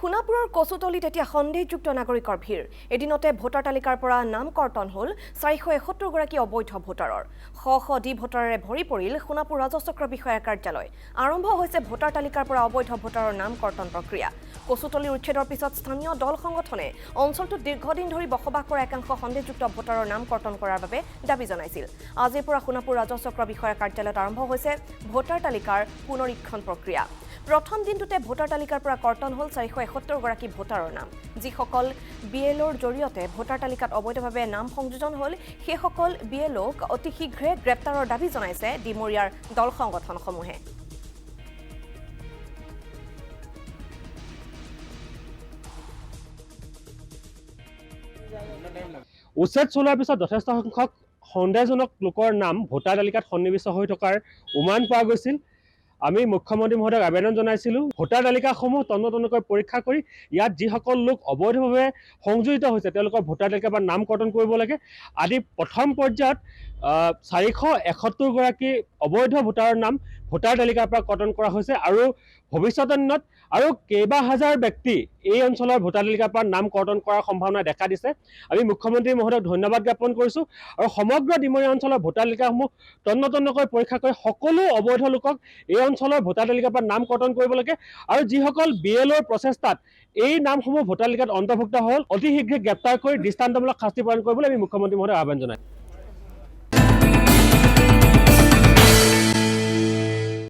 সোণাপুৰৰ কচুতলিত এতিয়া সন্দেহযুক্ত নাগৰিকৰ ভিৰ এদিনতে ভোটাৰ তালিকাৰ পৰা নাম কৰ্তন হ'ল 471 গৰাকী অবৈধ ভোটাৰৰ শ ডি ভোটাৰেৰে ভৰি পৰিল সোণাপুৰ ৰাজচক্ৰ বিষয়াৰ কাৰ্যালয় আৰম্ভ হৈছে ভোটাৰ তালিকাৰ পৰা অবৈধ ভোটাৰৰ নাম কৰ্তন প্ৰক্ৰিয়া কচুতলিৰ উচ্ছেদৰ পিছত স্থানীয় দল সংগঠনে অঞ্চলটোত দীৰ্ঘদিন ধৰি বসবাস কৰা একাংশ সন্দেহযুক্ত ভোটাৰৰ নাম কৰ্তন কৰাৰ বাবে দাবী জনাইছিল আজিৰ পৰা সোণাপুৰ ৰাজচক্ৰ বিষয়াৰ কাৰ্যালয়ত আৰম্ভ হৈছে ভোটাৰ তালিকাৰ পুনৰীক্ষণ প্ৰক্ৰিয়া প্ৰথম দিনটোতে ভোটাৰ তালিকাৰ পৰা কৰ্তন হ'ল 471 গৰাকী ভোটাৰৰ নাম যিসকল বিএলঅ'ৰ জৰিয়তে ভোটাৰ তালিকাত অবৈধভাৱে নাম সংযোজন হ'ল সেইসকল বিএলঅ'ক অতি শীঘ্ৰে গ্ৰেপ্তাৰৰ দাবী জনাইছে ডিমৰীয়াৰ দল সংগঠনসমূহে উচ্ছেদ চলোৱাৰ পিছত যথেষ্ট সংখ্যক সন্দেহজনক লোকৰ নাম ভোটাৰ তালিকাত সন্নিৱিষ্ট হৈ থকাৰ উমান পোৱা গৈছিল আমি মুখ্যমন্ত্ৰী মহোদয়ক আবেদন জনাইছিলোঁ ভোটাৰ তালিকাসমূহ তন্নতন্নকৈ পৰীক্ষা কৰি ইয়াত যিসকল লোক অবৈধভাৱে সংযোজিত হৈছে তেওঁলোকৰ ভোটাৰ তালিকাৰ পৰা নাম কৰ্তন কৰিব লাগে আদি প্ৰথম পৰ্যায়ত 471 গৰাকী অবৈধ ভোটাৰৰ নাম ভোটাৰ তালিকাৰ পৰা কৰ্তন কৰা হৈছে আৰু ভৱিষ্যতৰ দিনত আৰু কেইবা হাজাৰ ব্যক্তি এই অঞ্চলৰ ভোটাৰ তালিকাৰ পৰা নাম কৰ্তন কৰাৰ সম্ভাৱনা দেখা দিছে আমি মুখ্যমন্ত্ৰী মহোদয়ক ধন্যবাদ জ্ঞাপন কৰিছোঁ আৰু সমগ্ৰ ডিমৰীয়া অঞ্চলৰ ভোটাৰ তালিকাসমূহ তন্নতন্নকৈ পৰীক্ষা কৰি সকলো অবৈধ লোকক এই অঞ্চলৰ ভোটাৰ তালিকাৰ পৰা নাম কৰ্তন কৰিব লাগে আৰু যিসকল বিএলঅ'ৰ প্ৰচেষ্টাত এই নামসমূহ ভোটাৰ তালিকাত অন্তৰ্ভুক্ত হ'ল অতি শীঘ্ৰে গ্ৰেপ্তাৰ কৰি দৃষ্টান্তমূলক শাস্তি প্ৰদান কৰিবলৈ আমি মুখ্যমন্ত্ৰী মহোদয়ক আহ্বান জনাইছোঁ